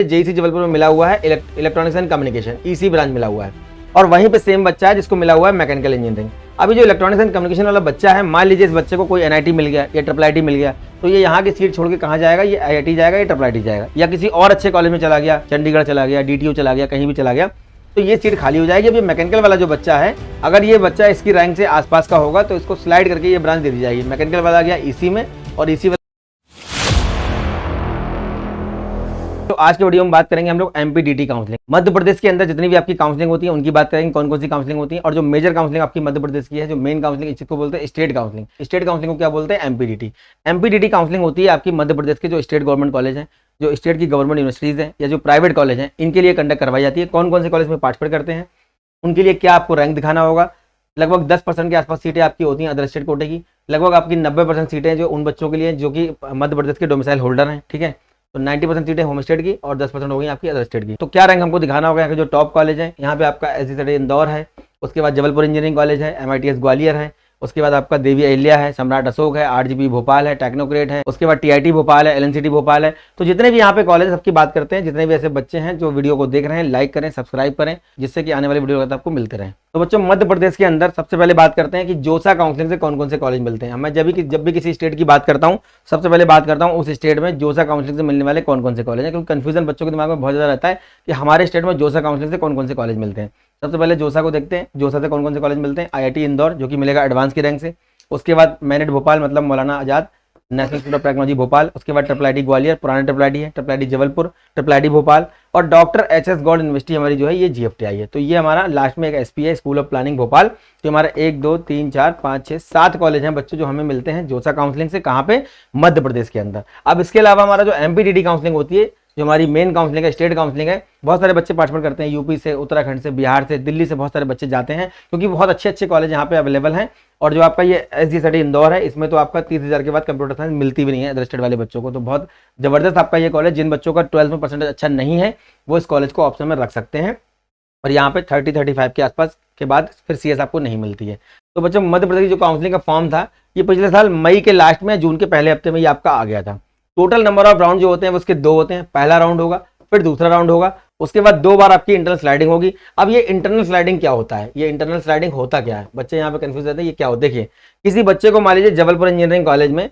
JEC Jabalpur में मिला हुआ है electronics and communication EC branch मिला हुआ है, और वहीं पे सेम बच्चा है जिसको मिला हुआ है मैकेनिकल इंजीनियरिंग। अभी जो इलेक्ट्रॉनिक्स एंड कम्युनिकेशन वाला बच्चा है, मान लीजिए इस बच्चे को कोई एनआईटी मिल गया या ट्रिपल आईटी मिल गया, तो ये यहाँ की सीट छोड़ के कहाँ जाएगा? ये आईआईटी जाएगा या ट्रिपल आईटी जाएगा, या किसी और अच्छे कॉलेज में चला गया, चंडीगढ़ चला गया, डीटीयू चला गया, कहीं भी चला गया, तो ये सीट खाली हो जाएगी। अब ये मैकेनिकल वाला जो बच्चा है, अगर ये बच्चा इसकी रैंक से आसपास का होगा तो इसको स्लाइड करके ये ब्रांच दे दी जाएगी। मैकेनिकल वाला गया ईसी में और ईसी वाला। तो आज के वीडियो में बात करेंगे हम लोग एमपीडीटी काउंसलिंग। मध्य प्रदेश के अंदर जितनी भी आपकी काउंसलिंग होती है उनकी बात करेंगे, कौन कौन सी काउंसलिंग होती है, और जो मेजर काउंसलिंग आपकी मध्य प्रदेश की है, जो मेन काउंसलिंग इसको बोलते हैं स्टेट काउंसलिंग। स्टेट काउंसलिंग को क्या बोलते हैं? एमपीडीटी। एमपीडीटी काउंसलिंग होती है आपकी मध्य प्रदेश के जो स्टेट गवर्नमेंट कॉलेज हैं, जो स्टेट की गवर्नमेंट यूनिवर्सिटीज हैं, या जो प्राइवेट कॉलेज हैं, इनके लिए कंडक्ट करवाई जाती है। कौन कौन से कॉलेज में पार्टिसिपेट करते हैं, उनके लिए क्या आपको रैंक दिखाना होगा। लगभग 10% के आसपास सीटें आपकी होती हैं अदर स्टेट कोटे की। लगभग आपकी 90% सीटें जो उन बच्चों के लिए जो कि मध्य प्रदेश के डोमिसाइल होल्डर हैं, ठीक है। तो 90% सीटें होम स्टेट की और 10% हो गई आपकी अदर स्टेट की। तो क्या रैंक हमको दिखाना होगा? यहाँ के जो टॉप कॉलेज है, यहाँ पे आपका एसजी इंदौर है, उसके बाद जबलपुर इंजीनियरिंग कॉलेज है, MITS ग्वालियर है, उसके बाद आपका देवी अहिल्या है, सम्राट अशोक है, RGP भोपाल है, टेक्नोक्रेट है, उसके बाद TIT भोपाल है, LNCT भोपाल है। तो जितने भी यहाँ पे कॉलेज सबकी बात करते हैं, जितने भी ऐसे बच्चे हैं जो वीडियो को देख रहे हैं, लाइक करें, सब्सक्राइब करें, जिससे कि आने वाली वीडियो आपको मिलते रहें। तो बच्चों, मध्य प्रदेश के अंदर सबसे पहले बात करते हैं कि जोसा काउंसलिंग से कौन कौन से कॉलेज मिलते हैं। मैं जब भी किसी स्टेट की बात करता हूँ, सबसे पहले बात करता हूँ उस स्टेट में जोसा काउंसलिंग से मिलने वाले कौन कौन से कॉलेज हैं, क्योंकि कंफ्यूजन बच्चों के दिमाग में बहुत ज़्यादा रहता है कि हमारे स्टेट में जोसा काउंसलिंग से कौन कौन से कॉलेज मिलते हैं। सबसे पहले जोसा को देखते हैं, जोसा से कौन कौन से कॉलेज मिलते हैं। IIT इंदौर, जो कि मिलेगा एडवांस की रैंक से। उसके बाद मैनेट भोपाल, मतलब Maulana Azad national institute of technology Bhopal. उसके बाद ट्रिपल आईटी ग्वालियर, पुराना ट्रिपल आईटी है, triple IT Jabalpur, triple IT Bhopal, और डॉक्टर HS गौड़ यूनिवर्सिटी हमारी जो है ये GFTI है। तो ये हमारा लास्ट में एक SP है, स्कूल ऑफ प्लानिंग भोपाल। तो हमारा 1 2 3 4 5 6 7 कॉलेज हैं बच्चों जो हमें मिलते हैं जोसा काउंसलिंग से। कहाँ पे? मध्य प्रदेश के अंदर। अब इसके अलावा हमारा जो एमपीडीटी काउंसलिंग होती है, जो हमारी मेन काउंसलिंग है, स्टेट काउंसलिंग है, बहुत सारे बच्चे पार्टिसिपेट करते हैं। यूपी से, उत्तराखंड से, बिहार से, दिल्ली से बहुत सारे बच्चे जाते हैं, क्योंकि बहुत अच्छे अच्छे कॉलेज यहाँ पे अवेलेबल हैं। और जो आपका ये SGCT इंदौर है, इसमें तो आपका 30,000 के बाद कंप्यूटर साइंस मिलती भी नहीं है अदर स्टेट वाले बच्चों को। तो बहुत जबरदस्त आपका ये कॉलेज, जिन बच्चों का 12th में परसेंटेज अच्छा नहीं है वो इस कॉलेज को ऑप्शन में रख सकते हैं। और यहाँ पे 30-35 के आसपास के बाद फिर CS आपको नहीं मिलती है। तो बच्चों, मध्य प्रदेश की जो काउंसलिंग का फॉर्म था, ये पिछले साल मई के लास्ट में, जून के पहले हफ्ते में ये आपका आ गया था। टोटल नंबर ऑफ राउंड जो होते हैं वो उसके 2 होते हैं। पहला राउंड होगा, फिर दूसरा राउंड होगा, उसके बाद 2 बार आपकी इंटरनल स्लाइडिंग होगी। अब ये इंटरनल स्लाइडिंग क्या होता है? ये इंटरनल स्लाइडिंग होता क्या है? बच्चे यहाँ पे कंफ्यूज रहते हैं, ये क्या होता है। देखिए, किसी बच्चे को मान लीजिए जबलपुर इंजीनियरिंग कॉलेज में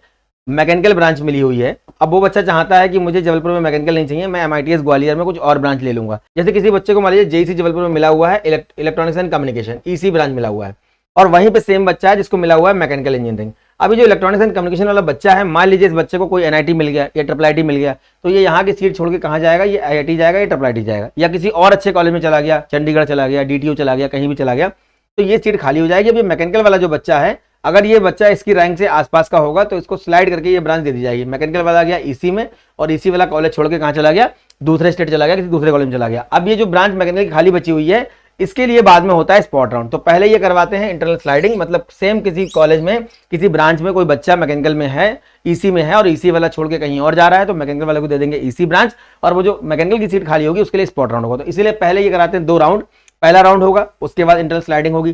मैकेनिकल ब्रांच मिली हुई है। अब वो बच्चा चाहता है कि मुझे जबलपुर में मैकेनिकल नहीं चाहिए, मैं MITS ग्वालियर में कुछ और ब्रांच ले लूंगा। जैसे किसी बच्चे को मान लीजिए जेईसी जबलपुर में मिला हुआ है electronics and communication EC branch मिला हुआ है, और वहीं पे सेम बच्चा है जिसको मिला हुआ है मैकेनिकल इंजीनियरिंग। अभी जो इलेक्ट्रॉनिक्स एंड कम्युनिकेशन वाला बच्चा है, मान लीजिए इस बच्चे को कोई NIT मिल गया या ट्रिपल आईटी मिल गया, तो ये यहाँ की सीट छोड़ के कहाँ जाएगा? ये IIT जाएगा या ट्रिपल आईटी जाएगा, या किसी और अच्छे कॉलेज में चला गया, चंडीगढ़ चला गया, DTU चला गया, कहीं भी चला गया, तो ये सीट खाली हो जाएगी। अब ये मैकेनिकल वाला जो बच्चा है, अगर ये बच्चा इसकी रैंक से आसपास का होगा तो इसको स्लाइड करके ये ब्रांच दे दी जाएगी। मैकेनिकल वाला गया ईसी में, और ईसी वाला कॉलेज छोड़ के कहाँ चला गया? दूसरे स्टेट चला गया, किसी दूसरे कॉलेज में चला गया। अब ये जो ब्रांच मैकेनिकल की खाली बची हुई है, इसके लिए बाद में होता है स्पॉट राउंड। तो पहले ये करवाते हैं इंटरनल स्लाइडिंग, मतलब सेम किसी कॉलेज में, किसी ब्रांच में कोई बच्चा मैकेनिकल में है, ईसी में है, और ईसी वाला छोड़ के कहीं और जा रहा है, तो मैकेनिकल वाले को दे देंगे ईसी ब्रांच, और वो जो मैकेनिकल की सीट खाली होगी उसके लिए स्पॉट राउंड होगा। तो इसीलिए पहले ये कराते हैं 2 राउंड। पहला राउंड होगा, उसके बाद इंटरनल स्लाइडिंग होगी,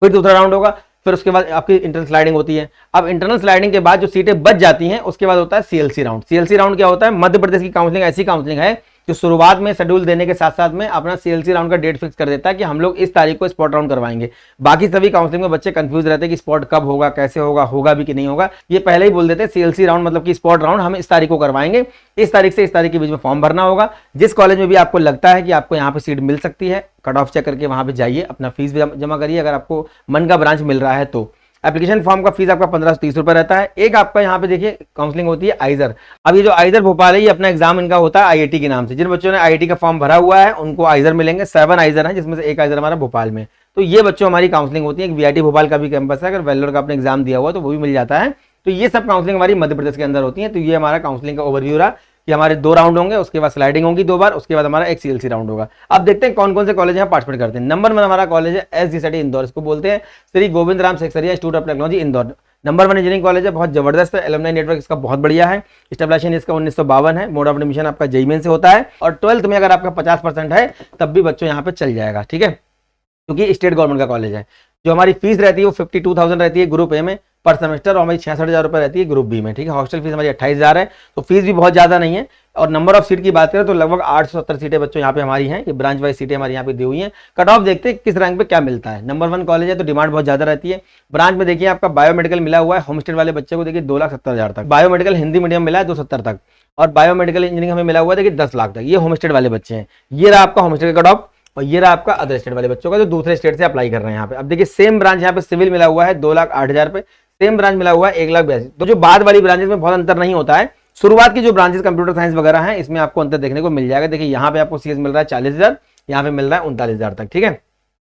फिर दूसरा राउंड होगा, फिर उसके बाद आपकी इंटरनल स्लाइडिंग होती है। अब इंटरनल स्लाइडिंग के बाद जो सीटें बच जाती हैं, उसके बाद होता है CLC राउंड। CLC राउंड क्या होता है? मध्य प्रदेश की काउंसलिंग ऐसी काउंसलिंग है जो शुरुआत में शेड्यूल देने के साथ साथ में अपना CLC राउंड का डेट फिक्स कर देता है कि हम लोग इस तारीख को स्पॉट राउंड करवाएंगे। बाकी सभी काउंसलिंग में बच्चे कंफ्यूज रहते हैं कि स्पॉट कब होगा, कैसे होगा, होगा भी कि नहीं होगा। ये पहले ही बोल देते हैं CLC राउंड मतलब कि स्पॉट राउंड हम इस तारीख को करवाएंगे, इस तारीख से इस तारीख के बीच में फॉर्म भरना होगा। जिस कॉलेज में भी आपको लगता है कि आपको यहाँ पे सीट मिल सकती है, कट ऑफ चेक करके वहां पे जाइए, अपना फीस जमा करिए। अगर आपको मन का ब्रांच मिल रहा है तो एप्लीकेशन फॉर्म का फीस आपका 1530 रुपए रहता है। एक आपका यहाँ पे देखिए काउंसलिंग होती है आइजर। अब ये जो आइजर भोपाल है, ये अपना एग्जाम इनका होता है IIT के नाम से। जिन बच्चों ने IIT का फॉर्म भरा हुआ है उनको आइजर मिलेंगे। 7 आइजर हैं, जिसमें से एक आइजर हमारा भोपाल में। तो ये बच्चों हमारी काउंसलिंग होती है। एक VIT भोपाल का भी कैंपस है, अगर वेल्लोर का आपने एग्जाम दिया हुआ तो वो भी मिल जाता है। तो ये सब काउंसलिंग हमारी मध्य प्रदेश के अंदर होती है। तो ये हमारा काउंसलिंग का ओवरव्यू रहा कि हमारे 2 राउंड होंगे, उसके बाद स्लाइडिंग होगी 2 बार, उसके बाद हमारा एक CLC राउंड होगा। अब देखते हैं कौन कौन से कॉलेज यहाँ पार्टिसिपेट करते हैं। नंबर 1 हमारा कॉलेज है SGCT इंदौर, इसको बोलते हैं Shri Govind Ram Seksaria institute of technology Indore. Number 1 engineering college है, बहुत जबरदस्त है। एलुमनाई नेटवर्क इसका बहुत बढ़िया है। एस्टेब्लिशन इसका 1952 है। मोड ऑफ एडमिशन आपका JEE मेन से होता है, और 12th में अगर आपका 50% है तब भी बच्चों यहाँ पे चल जाएगा, ठीक है, क्योंकि स्टेट गवर्नमेंट का कॉलेज है। जो हमारी फीस रहती है वो 52,000 रहती है ग्रुप A में, पर सेमेस्टर, और हमारी 66,000 रुपये रहती है ग्रुप बी में, ठीक है। हॉस्टल फीस हमारी 28,000 है, तो फीस भी बहुत ज़्यादा नहीं है। और नंबर ऑफ सीट की बात करें तो लगभग 870 सीटें बच्चों यहाँ पे हमारी हैं, ये ब्रांच वाइज सीटें हमारी यहाँ पे दी हुई हैं। कट ऑफ देखते हैं किस रैंक पे क्या मिलता है। नंबर 1 कॉलेज है तो डिमांड बहुत ज़्यादा रहती है। ब्रांच में देखिए आपका बायोमेडिकल मिला हुआ है, होमस्टेड वाले बच्चे को देखिए 2,70,000 तक, बायोमेडिकल हिंदी मीडियम मिला है 270 तक, और बायोमेडिकल इंजीनियरिंग हमें मिला हुआ है देखिए 10 लाख तक। ये होमस्टेड वाले बच्चे हैं। ये रहा आपका होमस्टेड का कट ऑफ, और ये रहा आपका अदर स्टेट वाले बच्चों का जो दूसरे स्टेट से अप्लाई कर रहे हैं यहाँ पे। अब देखिए सेम ब्रांच यहाँ पे सिविल मिला हुआ है 2,08,000 पे, सेम ब्रांच मिला हुआ है 1,82,000। तो जो बाद वाली ब्रांचेस में बहुत अंतर नहीं होता है। शुरुआत की जो ब्रांचेस कंप्यूटर साइंस वगैरह हैं इसमें आपको अंतर देखने को मिल जाएगा। देखिए यहाँ पे आपको सीएस मिल रहा है 40,000, यहाँ पे मिल रहा है 39,000 तक, ठीक है।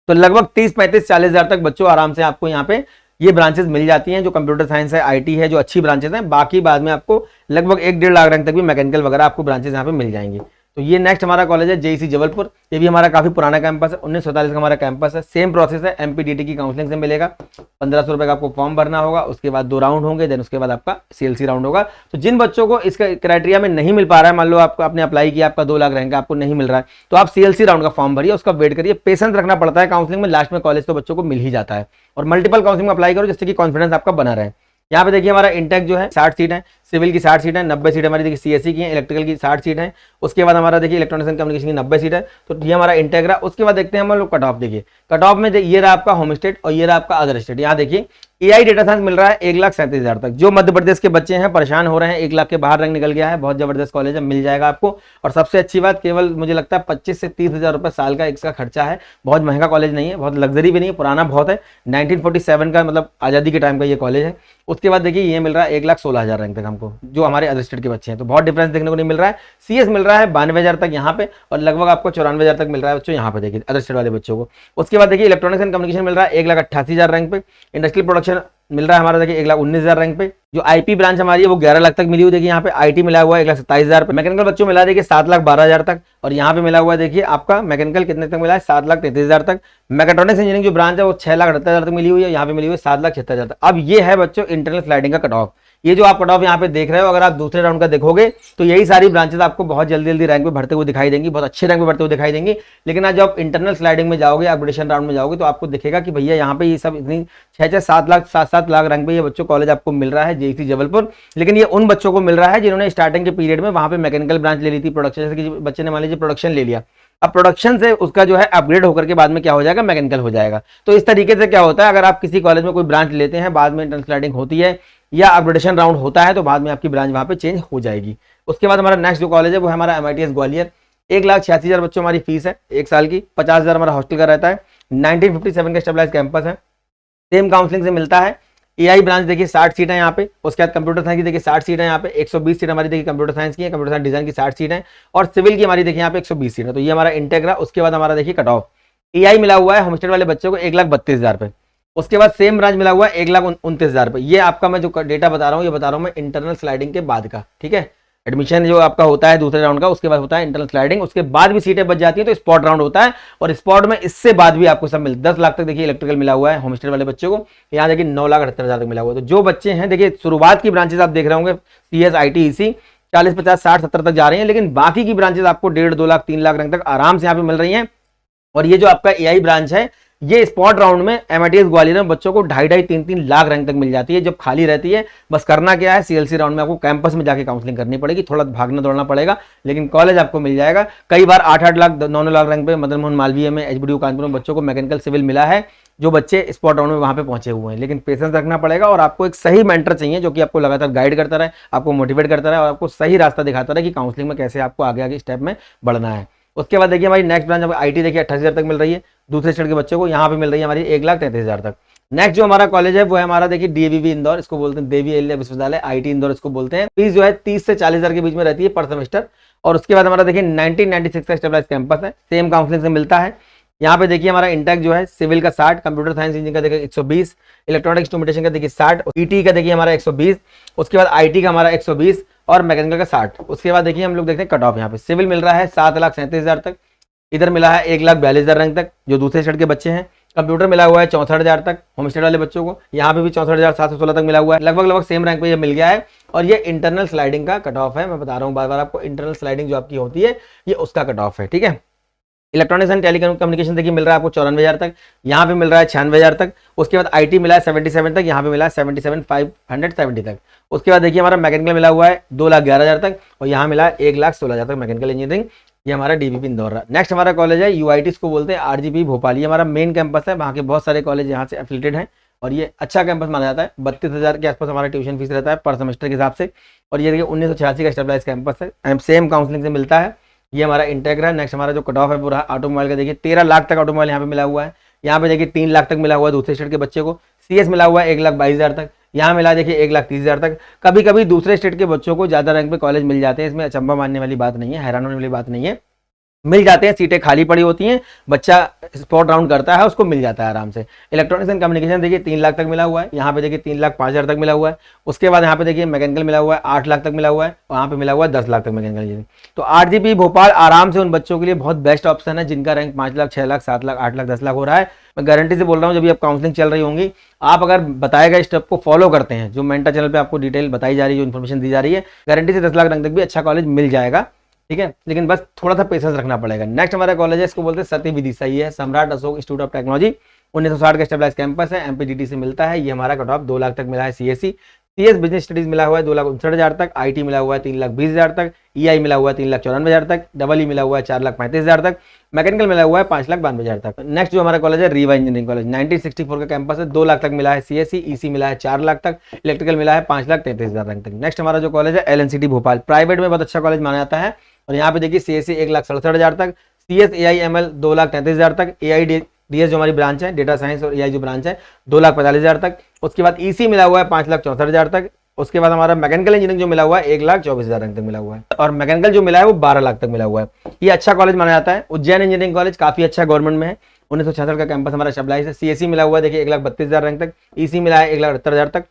तो लगभग 30-35-40,000 तक बच्चों आराम से आपको यहाँ पे ये ब्रांचेस मिल जाती हैं जो कंप्यूटर साइंस है, आईटी है, जो अच्छी ब्रांचेस हैं। बाकी बाद में आपको लगभग 1-1.5 लाख रैंक तक भी मैकेनिकल वगैरह आपको ब्रांचेस यहाँ पे मिल जाएंगी। तो ये नेक्स्ट हमारा कॉलेज है जेईसी जबलपुर। ये भी हमारा काफी पुराना कैंपस है, 1947 का हमारा कैंपस है। सेम प्रोसेस है, एमपीडीटी की काउंसलिंग से मिलेगा। 1,500 रुपए का आपको फॉर्म भरना होगा, उसके बाद 2 राउंड होंगे, देन उसके बाद आपका सीएलसी राउंड होगा। तो जिन बच्चों को इसका क्राइटेरिया में नहीं मिल पा रहा है, मान लो आपको आपने अप्लाई किया, आपका 2 लाख रैंक आपको नहीं मिल रहा है, तो आप सीएलसी राउंड का फॉर्म भरिए, उसका वेट करिए। पेशेंस रखना पड़ता है काउंसलिंग में, लास्ट में कॉलेज तो बच्चों को मिल ही जाता है। और मल्टीपल काउंसलिंग में अप्लाई करो जिससे कि कॉन्फिडेंस आपका बना रहे। यहाँ पे देखिए हमारा इंटेक जो है 60 सीट है, सिविल की 60 सीट है, 90 सीट हमारी देखिए सीएससी की है, इलेक्ट्रिकल की 60 सीट है। उसके बाद हमारा देखिए इलेक्ट्रॉनिक्स एंड कम्युनिकेशन की 90 सीट है। तो ये हमारा इंटेक रहा। उसके बाद देखते हैं हम लोग कट ऑफ। देखिए कट ऑफ में ये रहा आपका होम स्टेट और ये रहा आपका अदर स्टेट। यहाँ देखिए एआई डेटा साइंस मिल रहा है 1,37,000 तक। जो मध्य प्रदेश के बच्चे हैं परेशान हो रहे हैं, 1 लाख के बाहर रैंक निकल गया है, बहुत जबरदस्त कॉलेज है, मिल जाएगा आपको। और सबसे अच्छी बात, केवल मुझे लगता है 25 से 30,000 रुपए साल का इसका खर्चा है। बहुत महंगा कॉलेज नहीं है, बहुत लग्जरी भी नहीं है, पुराना बहुत है। 1947 का मतलब आज़ादी के टाइम का ये कॉलेज है। उसके बाद देखिए ये मिल रहा है 1,16,000 रैंक तक हमको, जो हमारे अदर स्टेट के बच्चे हैं। तो बहुत डिफरेंस देखने को नहीं मिल रहा है। सीएस मिल रहा है 92,000 तक यहाँ पे, और लगभग आपको 94,000 तक मिल रहा है बच्चों यहाँ पे देखिए अदर स्टेट वाले बच्चों को। उसके बाद देखिए इलेक्ट्रॉनिक्स एंड कम्युनिकेशन मिल रहा है 1,88,000 रैंक पे। इंडस्ट्रियल प्रोडक्शन मिल रहा है हमारा देखिए 1,19,000 रैंक पे। जो आईपी ब्रांच हमारी है वो 11 लाख तक मिली हुई। देखिए यहाँ पे आईटी मिला हुआ है 1,27,000 पे। मैकेनिकल बच्चों मिला देखिए 7,12,000 तक, और यहाँ पे मिला हुआ है देखिए आपका मैकेनिकल कितने तक मिला है 7,33,000 तक। मैकेट्रॉनिक्स इंजीनियरिंग जो ब्रांच है वो 6,78,000 तक मिली हुई है, यहाँ पे मिली हुई है 7,76,000 तक। अब ये है बच्चों इंटरनल स्लाइडिंग का कट ऑफ। ये जो आप कट ऑफ यहाँ पे देख रहे हो, अगर आप दूसरे राउंड का देखोगे तो यही सारी ब्रांचेस आपको बहुत जल्दी जल्दी रैंक पे भरते हुए दिखाई देंगी, बहुत अच्छे रैंक पे भरते हुए दिखाई देंगी। लेकिन आज जब आप इंटरनल स्लाइडिंग में जाओगे, अपग्रेडेशन राउंड में जाओगे, तो आपको दिखेगा कि भैया यहाँ पे ये सब इतनी 6-7 लाख 7-7 लाख रैंक पे ये बच्चों कॉलेज आपको मिल रहा है जेईसी जबलपुर। लेकिन ये उन बच्चों को मिल रहा है जिन्होंने स्टार्टिंग के पीरियड में वहां पे मैकेनिकल ब्रांच ले ली थी, प्रोडक्शन, जैसे कि बच्चे ने मान लीजिए प्रोडक्शन ले लिया। अब प्रोडक्शन से उसका जो है अपग्रेड होकर के बाद में क्या हो जाएगा, मैकेनिकल हो जाएगा। तो इस तरीके से क्या होता है, अगर आप किसी कॉलेज में कोई ब्रांच लेते हैं, बाद में इंटरनल स्लाइडिंग होती है या अपग्रेडेशन राउंड होता है, तो बाद में आपकी ब्रांच वहां पे चेंज हो जाएगी। उसके बाद हमारा नेक्स्ट जो कॉलेज है वो है हमारा एमआईटीएस ग्वालियर। 1,86,000 बच्चों हमारी फीस है 1 साल की, 50,000 हमारा हॉस्टल का रहता है। 1957 का स्टेबलाइज कैंपस है, सेम काउंसलिंग से मिलता है। एआई ब्रांच देखिए 60 सीट है यहाँ पे। उसके बाद कंप्यूटर साइंस की देखिए 60 सीट है यहाँ पे, 120 सीट हमारी देखिए कंप्यूटर साइंस की है, कंप्यूटर साइंस डिजाइन की 60 सीट है, और सिविल की हमारी देखिए यहाँ पे 120 सीट है। तो ये हमारा इंटेक रहा। उसके बाद हमारा देखिए कट ऑफ एआई मिला हुआ है होमस्टेड वाले बच्चों को 1,32,000 पे। उसके बाद सेम ब्रांच मिला हुआ है 1,29,000 पे। ये आपका मैं जो डेटा बता रहा हूँ, ये बता रहा हूँ मैं इंटरनल स्लाइडिंग के बाद का, ठीक है। एडमिशन जो आपका होता है दूसरे राउंड का, उसके बाद होता है इंटरनल स्लाइडिंग, उसके बाद भी सीटें बच जाती हैं तो स्पॉट राउंड होता है। और स्पॉट में इससे बाद भी आपको सब मिल 10 लाख तक देखिए इलेक्ट्रिकल मिला हुआ है होमस्टेड वाले बच्चों को। यहाँ देखिए 9,78,000 तक मिला हुआ है। तो जो बच्चे हैं देखिए शुरुआत की ब्रांचेस आप देख रहे होंगे सीएस आईटी ईसी 40, 50, 60, 70 तक जा रही हैं, लेकिन बाकी की ब्रांचेस आपको 1.5, 2 लाख, 3 लाख रैंक तक आराम से यहाँ पे मिल रही हैं। और ये जो आपका एआई ब्रांच है, ये स्पॉट राउंड में एमआईटीएस ग्वालियर में बच्चों को 2.5, 3 लाख रैंक तक मिल जाती है जब खाली रहती है। बस करना क्या है, सीएलसी राउंड में आपको कैंपस में जाके काउंसलिंग करनी पड़ेगी, थोड़ा भागना दौड़ना पड़ेगा, लेकिन कॉलेज आपको मिल जाएगा। कई बार 8-8 लाख 9-9 लाख रैंक पे मदन मोहन मालवीय में, एचबीडीयू कानपुर में बच्चों को मैकेनिकल सिविल मिला है, जो बच्चे स्पॉट राउंड में वहां पे पहुंचे हुए हैं। लेकिन पेशेंस रखना पड़ेगा और आपको एक सही मेंटर चाहिए जो कि आपको लगातार गाइड करता रहे, आपको मोटिवेट करता रहे और आपको सही रास्ता दिखाता रहे कि काउंसलिंग में कैसे आपको आगे आगे स्टेप में बढ़ना है। उसके बाद देखिए हमारी नेक्स्ट ब्रांच आईटी देखिए 28,000 तक मिल रही है दूसरे स्टेट के बच्चों को, यहाँ पे मिल रही है हमारी 1,33,000 तक। नेक्स्ट जो हमारा कॉलेज है वो है हमारा देखिए डीएवीवी इंदौर, इसको बोलते हैं देवी अहिल्या विश्वविद्यालय आईटी इंदौर इसको बोलते हैं। फीस जो है 30 से 40,000 के बीच में रहती है पर सेमेस्टर। और उसके बाद हमारा देखिए 1996 का स्टेबलाइज कैंपस है, सेम काउंसलिंग से मिलता है। यहाँ पे देखिए हमारा इंटेक जो है सिविल का 60, कंप्यूटर साइंस इंजीनियरिंग का देखिए 120, इलेक्ट्रॉनिक इंस्ट्रूमेंटेशन का देखिए 60, ईटी का देखिए हमारा 120, उसके बाद आईटी का हमारा 120 और मैकेनिकल का 60। उसके बाद देखिए हम लोग देखते हैं कट ऑफ। यहाँ पे सिविल मिल रहा है 7,37,000 तक, इधर मिला है 1,42,000 रैंक तक जो दूसरे स्टेट के बच्चे हैं। कंप्यूटर मिला हुआ है 64,000 तक होम स्टेट वाले बच्चों को, यहाँ पे भी 64,716 तक मिला हुआ है, लगभग सेम रैंक पे ये मिल गया है। और ये इंटरनल स्लाइडिंग का कट ऑफ है, मैं बता रहा हूँ बार बार आपको, इंटरनल स्लाइडिंग जो आपकी होती है ये उसका कट ऑफ है, ठीक है। इलेक्ट्रॉनिक्स एंड टेलीकम्युनिकेशन देखिए मिल रहा है आपको 94,000 तक, यहाँ पे मिल रहा है 96,000 तक। उसके बाद आईटी मिला है 77 तक, यहाँ पे मिला है 77,570 तक। उसके बाद देखिए हमारा मैकेनिकल मिला हुआ है 2,11,000 तक, और यहाँ मिला है 1,16,000 तक मैकेनिकल इंजीनियरिंग। ये हमारा डीवीपी इंदौर रहा। नेक्स्ट हमारा कॉलेज है यूआईटी, इसको बोलते हैं आरजीपी भोपाल। ये हमारा मेन कैंपस है, वहाँ के बहुत सारे कॉलेज यहाँ से एफिलेटेड हैं, और ये अच्छा कैंपस माना जाता है। 32,000 के आसपास हमारा ट्यूशन फीस रहता है पर सेमेस्टर के हिसाब से। और ये देखिए 1986 का स्टेबलाइज कैंपस है, सेम काउंसलिंग से मिलता है। ये हमारा इंटेग्रा है। नेक्स्ट हमारा जो कट ऑफ है पूरा ऑटोमोबाइल का, देखिए 13 लाख तक ऑटोमोबाइल यहाँ पे मिला हुआ है। यहाँ पे देखिए 3 लाख तक मिला हुआ है दूसरे स्टेट के बच्चे को। सीएस मिला हुआ है 1,22,000 तक, यहाँ मिला देखिए 1,30,000 तक। कभी कभी दूसरे स्टेट के बच्चों को ज़्यादा रैंक पे कॉलेज मिल जाते हैं, इसमें अचंभा मानने वाली बात नहीं है, हैरान होने वाली बात नहीं है। मिल जाते हैं, सीटें खाली पड़ी होती हैं, बच्चा स्पॉट राउंड करता है, उसको मिल जाता है आराम से। इलेक्ट्रॉनिक्स एंड कम्युनिकेशन देखिए 3 लाख तक मिला हुआ है, यहाँ पे देखिए 3,05,000 तक मिला हुआ है। उसके बाद यहाँ पे देखिए मैकेनिकल मिला हुआ है 8 लाख तक मिला हुआ है, और यहाँ पे मिला हुआ है 10 लाख तक मैकेनिकल इंजीनियरिंग। तो आरजीपी भोपाल आराम से उन बच्चों के लिए बहुत बेस्ट ऑप्शन है जिनका रैंक 5 लाख, 6 लाख, 7 लाख, 8 लाख, 10 लाख हो रहा है। मैं गारंटी से बोल रहा हूँ, जब भी आप काउंसलिंग चल रही होंगी, आप अगर बताए गए स्टेप को फॉलो करते हैं, जो मेंटर चैनल पे आपको डिटेल बताई जा रही है, जो इन्फॉर्मेशन दी जा रही है, गारंटी से 10 लाख रैंक तक भी अच्छा कॉलेज मिल जाएगा। ठीक है, लेकिन बस थोड़ा सा पेशेंस रखना पड़ेगा। नेक्स्ट हमारा कॉलेज है, इसको बोलते हैं सत्य विदिशा। ये है सम्राट अशोक इंस्टीट्यूट ऑफ टेक्नोलॉजी, 1960 का स्टेबलाइज कैंपस है, एमपीडीटी से मिलता है। ये हमारा कट ऑफ 2 लाख तक मिला है। सीएस बिजनेस स्टडीज मिला हुआ है 2,59,000 तक, आईटी मिला हुआ है 3,20,000 तक, ईआई मिला हुआ है 3,94,000 तक, डबल ई मिला हुआ है 4,35,000 तक, मैकेनिकल मिला हुआ है 5,92,000 तक। नेक्स्ट जो हमारा कॉलेज है रीवा इंजीनियरिंग कॉलेज, 1964 का कैंपस है, 2 लाख तक मिला है। सीएससी ईसी मिला है 4 लाख तक, इलेक्ट्रिकल मिला है 5,33,000 रैंक तक। नेक्स्ट हमारा जो कॉलेज है एलएनसीटी भोपाल, प्राइवेट में बहुत अच्छा कॉलेज माना जाता है, और यहाँ पे देखिए सीएससी 1,67,000 तक, सीएस एआईएमएल 2,33,000 तक, एआईडीएस जो हमारी ब्रांच है डेटा साइंस और एआई जो ब्रांच है 2,45,000 तक। उसके बाद ईसी मिला हुआ है 5,64,000 तक। उसके बाद हमारा मैकेनिकल इंजीनियरिंग जो मिला हुआ है 1,24,000 रैंक तक मिला हुआ है, और मैकेनिकल जो मिला है वो 12 लाख तक मिला हुआ है। ये अच्छा कॉलेज माना जाता है। उज्जैन इंजीनियरिंग कॉलेज काफी अच्छा गवर्नमेंट में है, 1966 का कैंपस हमारा स्टेबलाइज है। सीएससी मिला हुआ है देखिए 1,32,000 रैंक तक, ईसी मिला है 1,78,000 तक,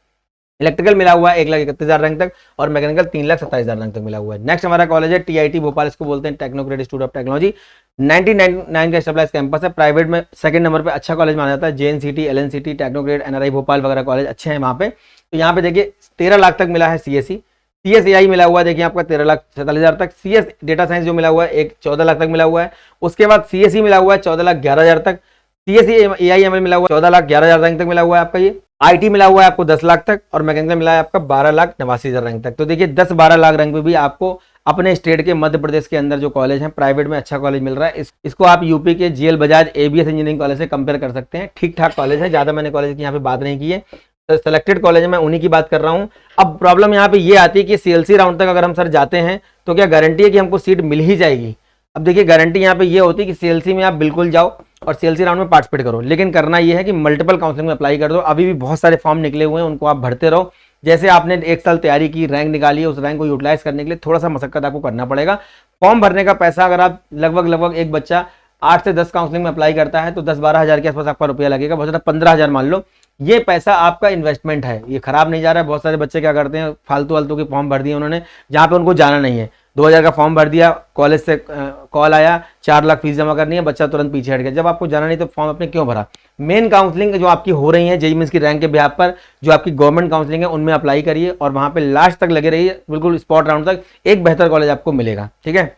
इलेक्ट्रिकल मिला हुआ है 1,31,000 रैंक तक, और मैकेनिकल 3,27,000 रैंक तक मिला हुआ है। नेक्स्ट हमारा कॉलेज है टीआईटी भोपाल, इसको बोलते हैं टेक्नोक्रेट इंस्टीट्यूट ऑफ टेक्नोलॉजी, 1999 का स्टेबलाइज कैंपस है। प्राइवेट में सेकंड नंबर पे अच्छा कॉलेज माना जाता है। जेएनसीटी, एलएनसीटी, टेक्नोक्रेट, एनआरआई भोपाल वगैरह कॉलेज अच्छे हैं वहाँ पे। तो यहाँ पे देखिए 13 लाख तक मिला है सीएससी, सीएस एआई मिला हुआ है देखिए आपका 13,47,000 तक, सीएस डेटा साइंस जो मिला हुआ है 14 लाख तक मिला हुआ है। उसके बाद सीएससी मिला हुआ है 14,11,000 तक, सीएससी एआईएमएल मिला हुआ है 14,11,000 रैंक तक मिला हुआ है आपका। ये आईटी मिला हुआ है आपको 10 लाख तक, और मैकेनिकल मिला है आपका 12,89,000 रैंक तक। तो देखिए 10-12 लाख रैंक पे भी आपको अपने स्टेट के मध्य प्रदेश के अंदर जो कॉलेज है प्राइवेट में अच्छा कॉलेज मिल रहा है। इसको आप यूपी के GL Bajaj ABS engineering college से कंपेयर कर सकते हैं। ठीक ठाक कॉलेज है, ज्यादा मैंने कॉलेज की यहाँ पे बात नहीं की है, तो सिलेक्टेड कॉलेज है, मैं उन्हीं की बात कर रहा हूँ। अब प्रॉब्लम यहाँ पे ये आती है कि सीएलसी राउंड तक अगर हम सर जाते हैं तो क्या गारंटी है कि हमको सीट मिल ही जाएगी? अब देखिए गारंटी यहाँ पे ये होती है कि सीएलसी में आप बिल्कुल जाओ और सीएलसी राउंड में पार्टिसिपेट करो, लेकिन करना ये है कि मल्टीपल काउंसलिंग में अप्लाई कर दो। अभी भी बहुत सारे फॉर्म निकले हुए हैं, उनको आप भरते रहो। जैसे आपने 1 साल तैयारी की, रैंक निकाली है, उस रैंक को यूटिलाइज करने के लिए थोड़ा सा मशक्कत आपको करना पड़ेगा। फॉर्म भरने का पैसा अगर आप लगभग एक बच्चा 8 से 10 काउंसलिंग में अप्लाई करता है तो 10-12 हज़ार के आसपास आपका रुपया लगेगा, बहुत ज़्यादा 15,000 मान लो। ये पैसा आपका इन्वेस्टमेंट है, ये खराब नहीं जा रहा है। बहुत सारे बच्चे क्या करते हैं, फालतू के फॉर्म भर दिए उन्होंने जहाँ पे उनको जाना नहीं है। 2,000 का फॉर्म भर दिया, कॉलेज से कॉल आया 4 लाख फीस जमा करनी है, बच्चा तुरंत पीछे हट गया। जब आपको जाना नहीं तो फॉर्म आपने क्यों भरा? मेन काउंसलिंग जो आपकी हो रही है जेईई मेंस की रैंक के बिहाफ पर, जो आपकी गवर्नमेंट काउंसलिंग है उनमें अप्लाई करिए और वहां पे लास्ट तक लगे रहिए, बिल्कुल स्पॉट राउंड तक एक बेहतर कॉलेज आपको मिलेगा। ठीक है,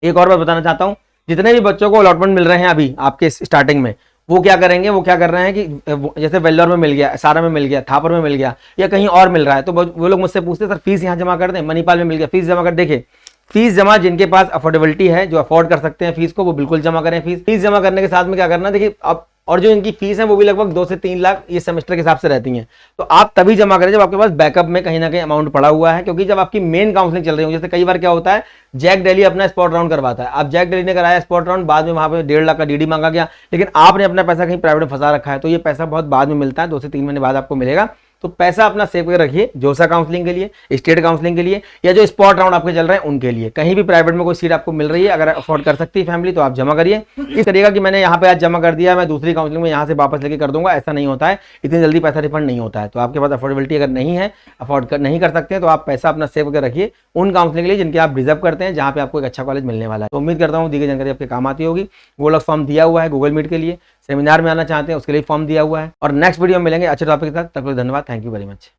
एक और बात बताना चाहता हूँ, जितने भी बच्चों को अलॉटमेंट मिल रहे हैं अभी आपके स्टार्टिंग में, वो क्या करेंगे, वो क्या कर रहे हैं कि जैसे वेल्लोर में मिल गया, सारा में मिल गया, थापर में मिल गया या कहीं और मिल रहा है, तो वो लोग मुझसे पूछते हैं सर फीस यहाँ जमा कर दें, मणिपाल में मिल गया फीस जमा कर। देखिए फीस जमा जिनके पास अफोर्डेबिलिटी है, जो अफोर्ड कर सकते हैं फीस को, वो बिल्कुल जमा करें। फीस जमा करने के साथ में क्या करना, देखिए अब और जो इनकी फीस है वो भी लगभग 2 से 3 लाख ये सेमेस्टर के हिसाब से रहती हैं, तो आप तभी जमा करें जब आपके पास बैकअप में कहीं ना कहीं अमाउंट पड़ा हुआ है। क्योंकि जब आपकी मेन काउंसलिंग चल रही हो, जैसे कई बार क्या होता है, जैक दिल्ली अपना स्पॉट राउंड करवाता है, आप जैक दिल्ली ने कराया स्पॉट राउंड, बाद में वहां पे 1.5 लाख का डीडी मांगा गया, लेकिन आपने अपना पैसा कहीं प्राइवेट में फंसा रखा है, तो ये पैसा बहुत बाद में मिलता है, 2 से 3 महीने बाद आपको मिलेगा। तो पैसा अपना सेव करके रखिए, जोसा काउंसलिंग के लिए, स्टेट काउंसलिंग के लिए, या जो स्पॉट राउंड आपके चल रहे हैं उनके लिए। कहीं भी प्राइवेट में कोई सीट आपको मिल रही है, अगर अफोर्ड कर सकती है फैमिली, तो आप जमा करिए। इस तरीका कि मैंने यहाँ पे आज जमा कर दिया, मैं दूसरी काउंसलिंग में यहाँ से वापस लेके कर दूंगा, ऐसा नहीं होता है। इतनी जल्दी पैसा रिफंड नहीं होता है। तो आपके पास अफोर्डेबिलिटी अगर नहीं है, नहीं कर सकते हैं, तो आप पैसा अपना सेव करके रखिए उन काउंसलिंग के लिए जिनके आप डिजर्व करते हैं, जहाँ पे आपको एक अच्छा कॉलेज मिलने वाला है। तो उम्मीद करता हूँ दी गई जानकारी आपके काम आती होगी। गोल्ड फॉर्म दिया हुआ है गूगल मीट के लिए, सेमिनार में आना चाहते हैं उसके लिए फॉर्म दिया हुआ है, और नेक्स्ट वीडियो में मिलेंगे अच्छे टॉपिक के साथ। तब तक धन्यवाद, थैंक यू वेरी मच।